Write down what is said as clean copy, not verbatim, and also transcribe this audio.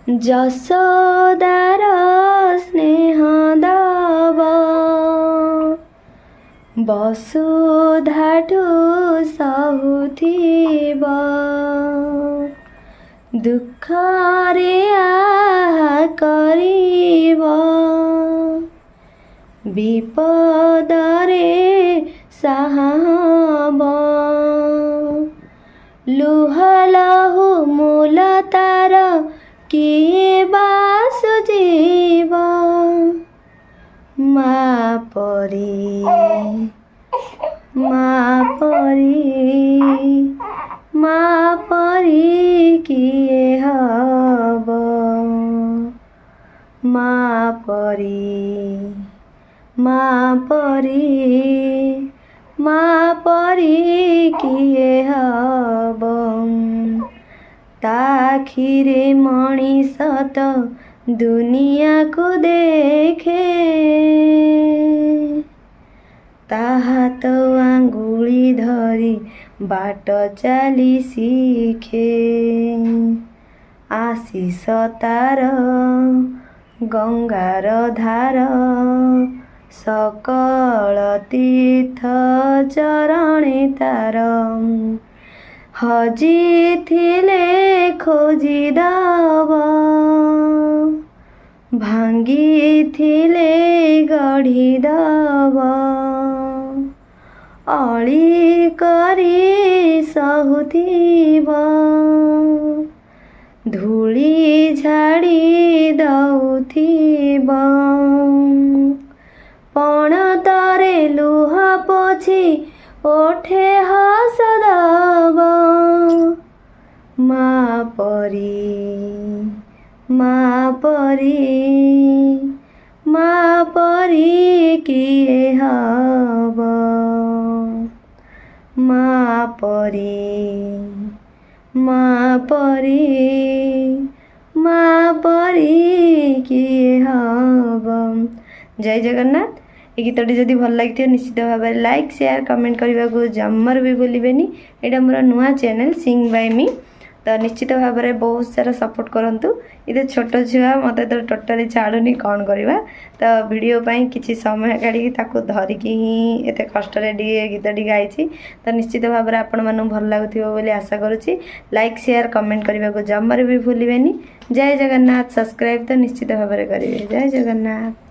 ଯଶୋଦାର ସ୍ନେହ ଦବ ବସୁଧାଠୁ ସହୁଥିବ ଦୁଃଖରେ ଆହା କରିବ ବିପଦରେ ସାହା ହବ ଲୁହ ଲହୁ ମୂଲ ତାର କିଏ ବା ସୁଝିବ ମା ପରି କିଏ ହବ ମା ପରି କିଏ ହବ ତା ଆଖିରେ ମଣିଷ ତ ଦୁନିଆକୁ ଦେଖେ ତା ହାତ ଆଙ୍ଗୁଳି ଧରି ବାଟ ଚାଲି ଶିଖେ ଆଶିଷ ତାର ଗଙ୍ଗାର ଧାର ସକଳ ତୀର୍ଥ ଚରଣେ ତାର ହଜିଥିଲେ ଖୋଜିଦବ ଭାଙ୍ଗିଥିଲେ ଗଢ଼ିଦବ ଅଳି କରି ସହୁଥିବ ଧୂଳି ଝାଡ଼ି ଦଉଥିବ ପଣତରେ ଲୁହ ପୋଛି ଓଠେ ହସ ଦବ ମା ପରି କିଏ ହବ ମା ପରି କିଏ ହବ। ଜୟ ଜଗନ୍ନାଥ। এই গীতটি যদি ভাল লাগিথিବ নিশ্ଚିତ ଭାବରେ ଲାଇକ୍ ସେୟାର କମେଣ୍ଟ କରିବାକୁ ଜମାରୁ ବି ଭୁଲିବେନି। ଏଇଟା ମୋର ନୂଆ ଚ୍ୟାନେଲ ସିଙ୍ଗ ବାଇ ମି ତ ନିଶ୍ଚିତ ଭାବରେ ବହୁତ ସାରା ସପୋର୍ଟ କରନ୍ତୁ। ଏତେ ଛୋଟ ଛୁଆ ମୋତେ ତ ଟୋଟାଲି ଛାଡ଼ୁନି କ'ଣ କରିବା ତ ଭିଡ଼ିଓ ପାଇଁ କିଛି ସମୟ କାଢ଼ିକି ତାକୁ ଧରିକି ହିଁ ଏତେ କଷ୍ଟରେ ଟିକେ ଗୀତଟି ଗାଇଛି ତ ନିଶ୍ଚିତ ଭାବରେ ଆପଣମାନଙ୍କୁ ଭଲ ଲାଗୁଥିବ ବୋଲି ଆଶା କରୁଛି। ଲାଇକ୍ ସେୟାର କମେଣ୍ଟ କରିବାକୁ ଜମାରୁ ବି ଭୁଲିବେନି। ଜୟ ଜଗନ୍ନାଥ। ସବସ୍କ୍ରାଇବ୍ ତ ନିଶ୍ଚିତ ଭାବରେ କରିବେ। ଜୟ ଜଗନ୍ନାଥ।